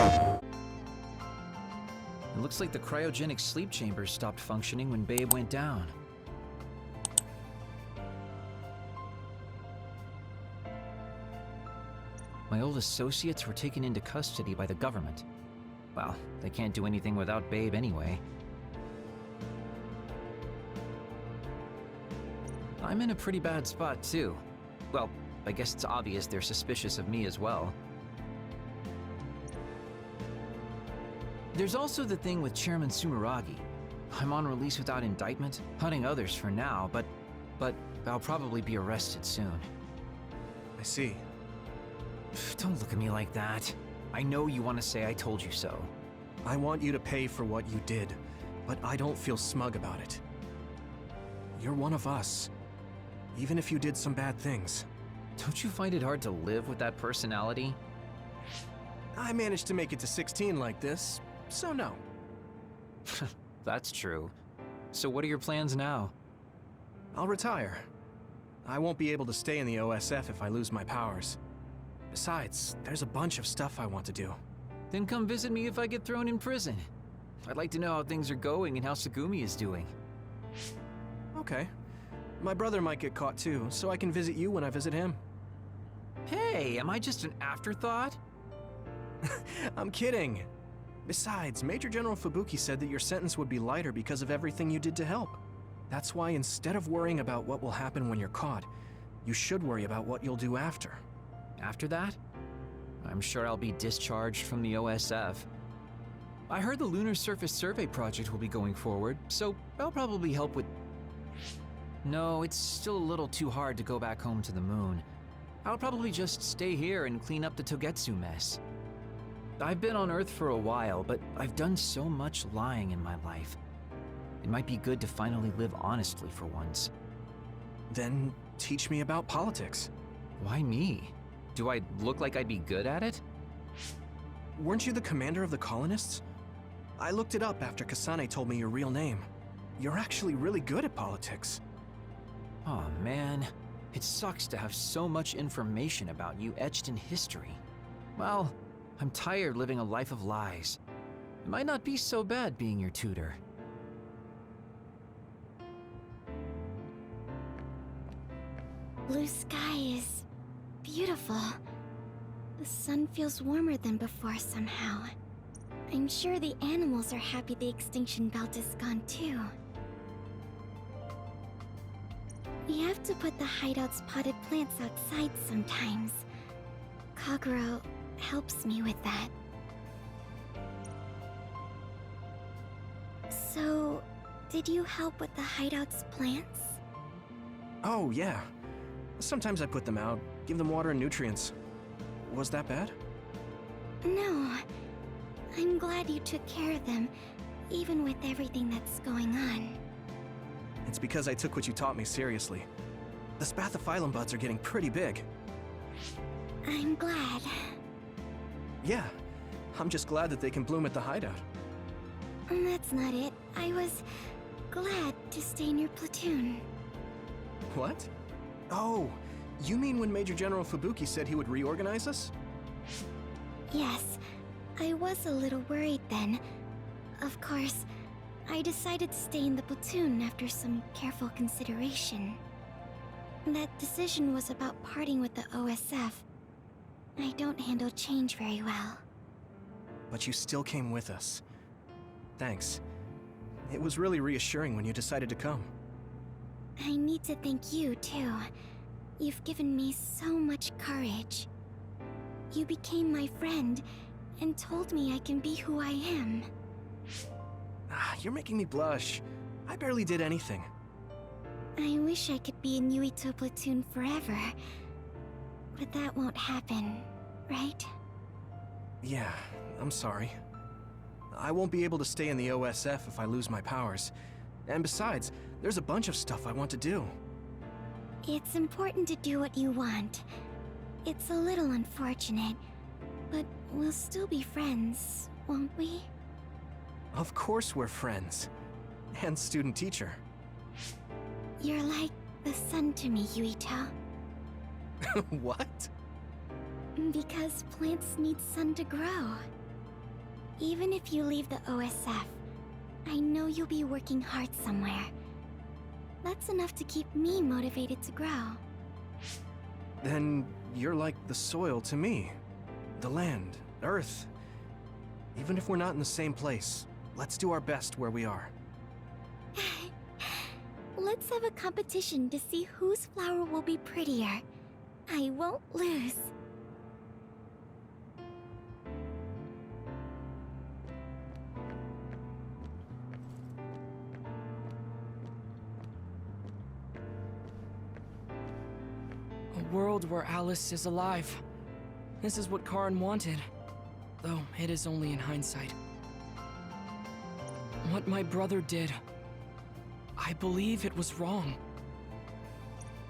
It looks like the cryogenic sleep chambers stopped functioning when Babe went down. My old associates were taken into custody by the government. Well, they can't do anything without Babe anyway. I'm in a pretty bad spot too. Well, I guess it's obvious they're suspicious of me as well. There's also the thing with Chairman Sumeragi. I'm on release without indictment, hunting others for now, but I'll probably be arrested soon. I see. Don't look at me like that. I know you want to say I told you so. I want you to pay for what you did, but I don't feel smug about it. You're one of us, even if you did some bad things. Don't you find it hard to live with that personality? I managed to make it to 16 like this, so no. That's true. So what are your plans now? I'll retire. I won't be able to stay in the OSF if I lose my powers. Besides, there's a bunch of stuff I want to do. Then come visit me if I get thrown in prison. I'd like to know how things are going and how Sagumi is doing. Okay. My brother might get caught too, so I can visit you when I visit him. Hey, am I just an afterthought? I'm kidding. Besides, Major General Fubuki said that your sentence would be lighter because of everything you did to help. That's why instead of worrying about what will happen when you're caught, you should worry about what you'll do after. After that? I'm sure I'll be discharged from the OSF. I heard the Lunar Surface Survey project will be going forward, so I'll probably help with... No, it's still a little too hard to go back home to the moon. I'll probably just stay here and clean up the Togetsu mess. I've been on Earth for a while, but I've done so much lying in my life. It might be good to finally live honestly for once. Then teach me about politics. Why me? Do I look like I'd be good at it? Weren't you the commander of the colonists? I looked it up after Kasane told me your real name. You're actually really good at politics. Oh man, it sucks to have so much information about you etched in history. Well, I'm tired living a life of lies. It might not be so bad being your tutor. Blue sky is beautiful. The sun feels warmer than before somehow. I'm sure the animals are happy the extinction belt is gone too. We have to put the hideout's potted plants outside sometimes. Kaguro helps me with that. So, did you help with the hideout's plants? Oh, yeah. Sometimes I put them out, give them water and nutrients. Was that bad? No. I'm glad you took care of them, even with everything that's going on. It's because I took what you taught me seriously. The spathiphyllum buds are getting pretty big. I'm glad. Yeah, I'm just glad that they can bloom at the hideout. That's not it. I was glad to stay in your platoon. What? Oh, you mean when Major General Fubuki said he would reorganize us? Yes, I was a little worried then. Of course, I decided to stay in the platoon after some careful consideration. That decision was about parting with the OSF. I don't handle change very well. But you still came with us. Thanks. It was really reassuring when you decided to come. I need to thank you, too. You've given me so much courage. You became my friend and told me I can be who I am. You're making me blush. I barely did anything. I wish I could be in Yuito platoon forever. But that won't happen, right? Yeah, I'm sorry. I won't be able to stay in the OSF if I lose my powers. And besides, there's a bunch of stuff I want to do. It's important to do what you want. It's a little unfortunate, but we'll still be friends, won't we? Of course we're friends. And student-teacher. You're like the sun to me, Yuito. What? Because plants need sun to grow. Even if you leave the OSF, I know you'll be working hard somewhere. That's enough to keep me motivated to grow. Then you're like the soil to me. The land, earth. Even if we're not in the same place, let's do our best where we are. Let's have a competition to see whose flower will be prettier. I won't lose. A world where Alice is alive. This is what Karin wanted, though it is only in hindsight. What my brother did, I believe it was wrong.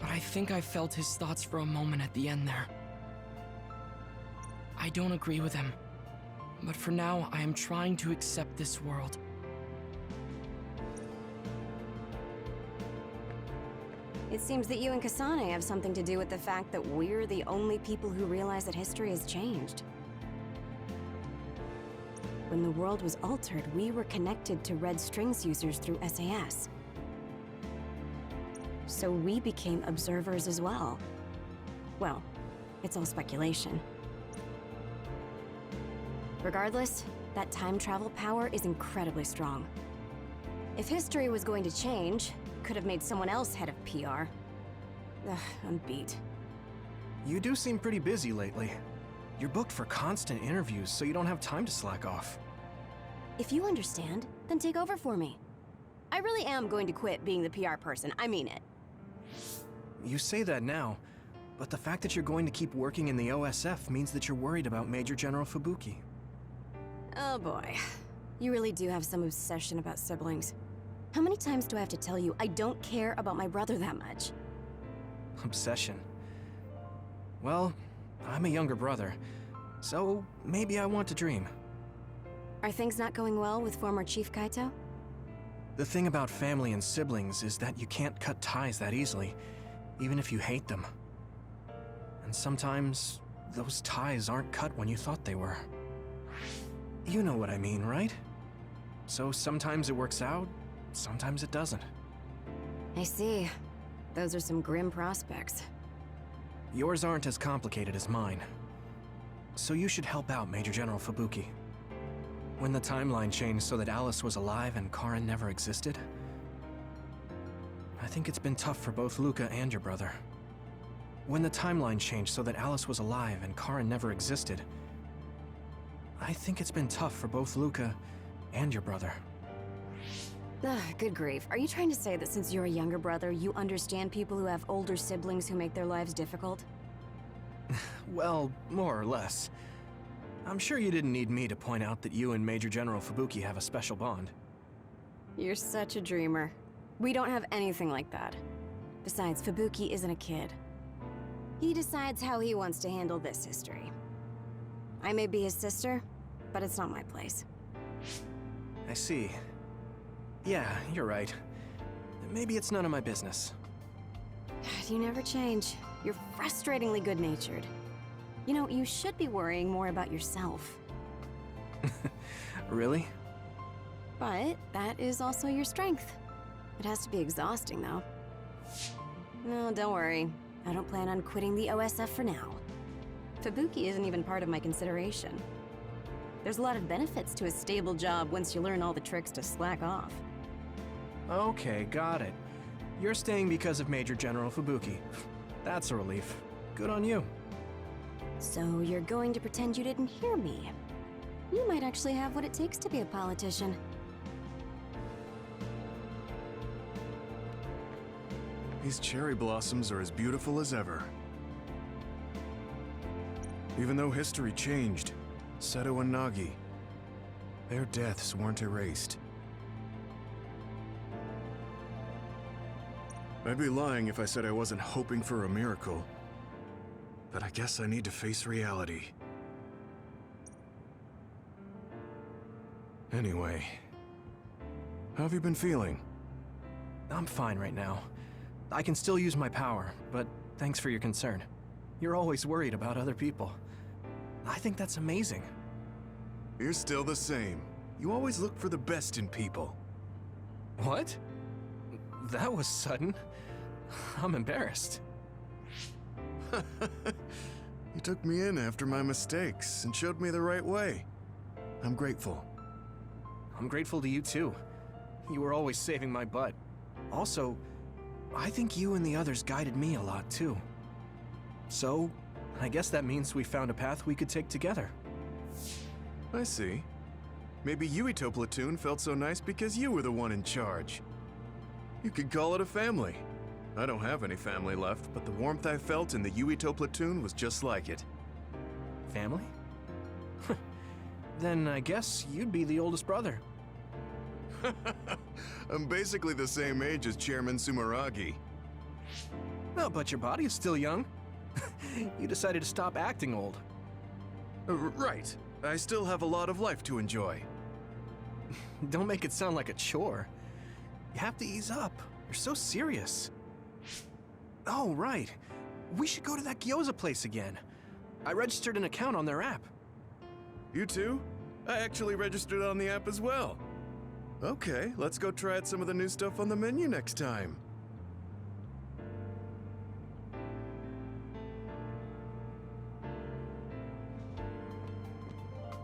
But I think I felt his thoughts for a moment at the end there. I don't agree with him, but for now I am trying to accept this world. It seems that you and Kasane have something to do with the fact that we're the only people who realize that history has changed. When the world was altered, we were connected to Red Strings users through SAS. So we became observers as well. Well, it's all speculation. Regardless, that time travel power is incredibly strong. If history was going to change, could have made someone else head of PR. Ugh, I'm beat. You do seem pretty busy lately. You're booked for constant interviews, so you don't have time to slack off. If you understand, then take over for me. I really am going to quit being the PR person, I mean it. You say that now, but the fact that you're going to keep working in the OSF means that you're worried about Major General Fubuki. Oh boy. You really do have some obsession about siblings. How many times do I have to tell you I don't care about my brother that much? Obsession. Well, I'm a younger brother, so maybe I want to dream. Are things not going well with former Chief Kaito? The thing about family and siblings is that you can't cut ties that easily, even if you hate them. And sometimes, those ties aren't cut when you thought they were. You know what I mean, right? So sometimes it works out, sometimes it doesn't. I see. Those are some grim prospects. Yours aren't as complicated as mine. So you should help out Major General Fubuki. When the timeline changed so that Alice was alive and Karin never existed, I think it's been tough for both Luca and your brother. When the timeline changed so that Alice was alive and Karin never existed, I think it's been tough for both Luca and your brother. Ugh, good grief. Are you trying to say that since you're a younger brother, you understand people who have older siblings who make their lives difficult? Well, more or less. I'm sure you didn't need me to point out that you and Major General Fubuki have a special bond. You're such a dreamer. We don't have anything like that. Besides, Fubuki isn't a kid. He decides how he wants to handle this history. I may be his sister, but it's not my place. I see. Yeah, you're right. Maybe it's none of my business. You never change. You're frustratingly good-natured. You know, you should be worrying more about yourself. Really? But that is also your strength. It has to be exhausting, though. No, don't worry. I don't plan on quitting the OSF for now. Fubuki isn't even part of my consideration. There's a lot of benefits to a stable job once you learn all the tricks to slack off. Okay, got it. You're staying because of Major General Fubuki. That's a relief. Good on you. So you're going to pretend you didn't hear me. You might actually have what it takes to be a politician. These cherry blossoms are as beautiful as ever. Even though history changed, Seto and Nagi, their deaths weren't erased. I'd be lying if I said I wasn't hoping for a miracle. But I guess I need to face reality. Anyway, how have you been feeling? I'm fine right now. I can still use my power, but thanks for your concern. You're always worried about other people. I think that's amazing. You're still the same. You always look for the best in people. What? That was sudden. I'm embarrassed. You took me in after my mistakes and showed me the right way. I'm grateful. I'm grateful to you too. You were always saving my butt. Also, I think you and the others guided me a lot too. So, I guess that means we found a path we could take together. I see. Maybe Yuito Platoon felt so nice because you were the one in charge. You could call it a family. I don't have any family left, but the warmth I felt in the Yuito Platoon was just like it. Family? Then I guess you'd be the oldest brother. I'm basically the same age as Chairman Sumeragi. Oh, but your body is still young. You decided to stop acting old. Right. I still have a lot of life to enjoy. Don't make it sound like a chore. You have to ease up. You're so serious. Oh, right. We should go to that gyoza place again. I registered an account on their app. You too? I actually registered on the app as well. Okay, let's go try out some of the new stuff on the menu next time.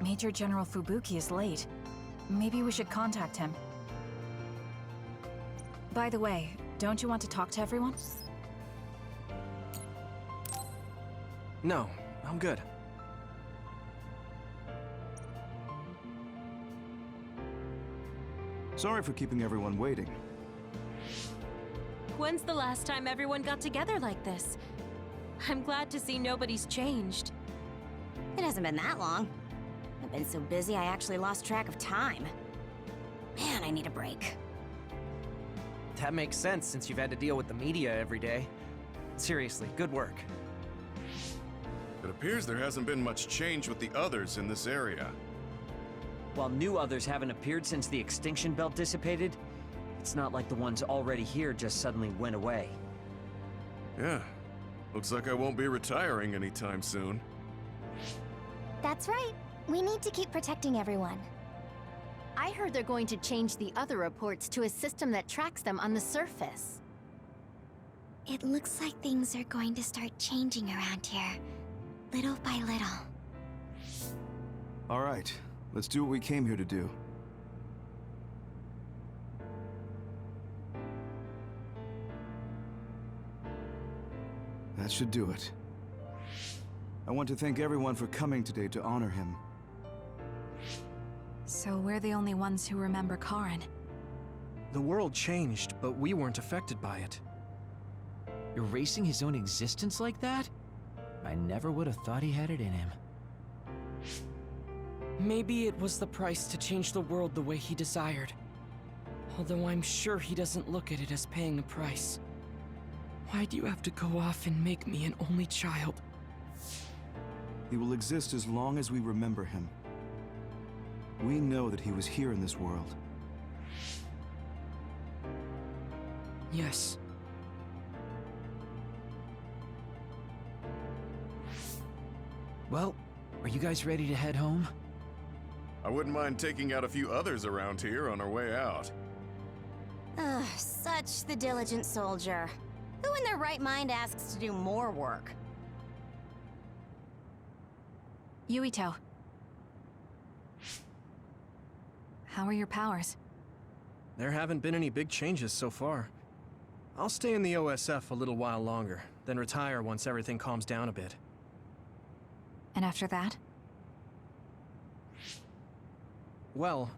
Major General Fubuki is late. Maybe we should contact him. By the way, don't you want to talk to everyone? No, I'm good. Sorry for keeping everyone waiting. When's the last time everyone got together like this? I'm glad to see nobody's changed. It hasn't been that long. I've been so busy I actually lost track of time. Man, I need a break. That makes sense since you've had to deal with the media every day. Seriously, good work. It appears there hasn't been much change with the others in this area. While new others haven't appeared since the extinction belt dissipated, it's not like the ones already here just suddenly went away. Yeah. Looks like I won't be retiring anytime soon. That's right. We need to keep protecting everyone. I heard they're going to change the other reports to a system that tracks them on the surface. It looks like things are going to start changing around here, little by little. All right, let's do what we came here to do. That should do it. I want to thank everyone for coming today to honor him. So we're the only ones who remember Karin. The world changed, but we weren't affected by it. Erasing his own existence like that? I never would have thought he had it in him. Maybe it was the price to change the world the way he desired. Although I'm sure he doesn't look at it as paying a price. Why do you have to go off and make me an only child? He will exist as long as we remember him. We know that he was here in this world. Yes. Well, are you guys ready to head home? I wouldn't mind taking out a few others around here on our way out. Ugh, such the diligent soldier. Who in their right mind asks to do more work? Yuito. How are your powers? There haven't been any big changes so far. I'll stay in the OSF a little while longer, then retire once everything calms down a bit. And after that? Well,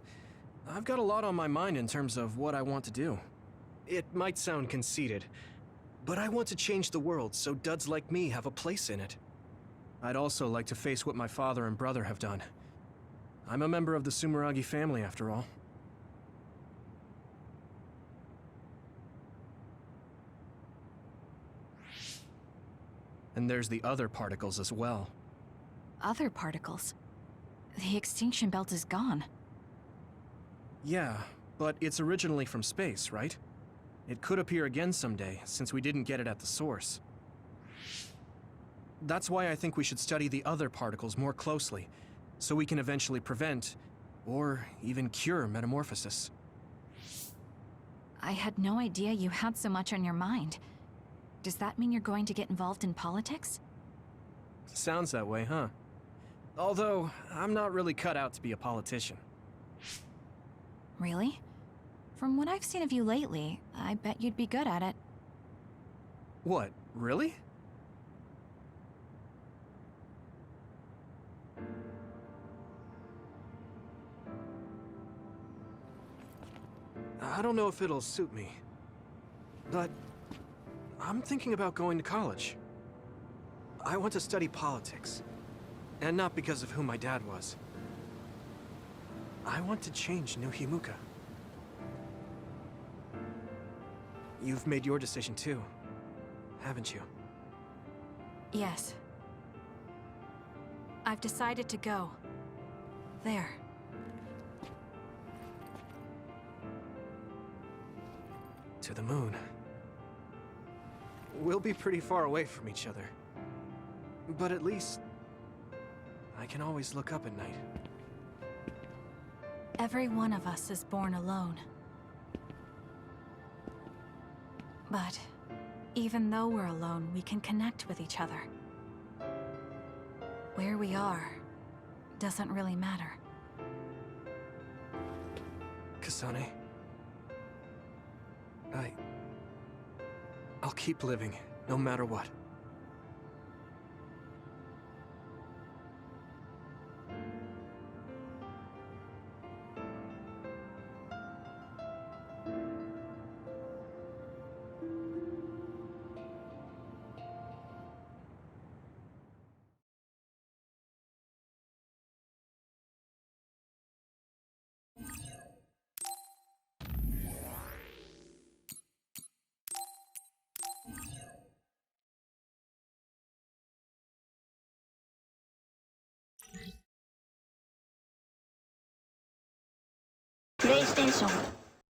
I've got a lot on my mind in terms of what I want to do. It might sound conceited, but I want to change the world so duds like me have a place in it. I'd also like to face what my father and brother have done. I'm a member of the Sumeragi family, after all. And there's the other particles as well. Other particles? The extinction belt is gone. Yeah, but it's originally from space, right? It could appear again someday, since we didn't get it at the source. That's why I think we should study the other particles more closely. so we can eventually prevent, or even cure metamorphosis. I had no idea you had so much on your mind. Does that mean you're going to get involved in politics? Sounds that way, huh? Although, I'm not really cut out to be a politician. Really? From what I've seen of you lately, I bet you'd be good at it. What, really? I don't know if it'll suit me, but I'm thinking about going to college. I want to study politics, and not because of who my dad was. I want to change New Himuka. You've made your decision too, haven't you? Yes. I've decided to go. There. To the moon. We'll be pretty far away from each other. But at least, I can always look up at night. Every one of us is born alone. But even though we're alone, we can connect with each other. Where we are doesn't really matter. Kasane. I'll keep living, no matter what. PlayStation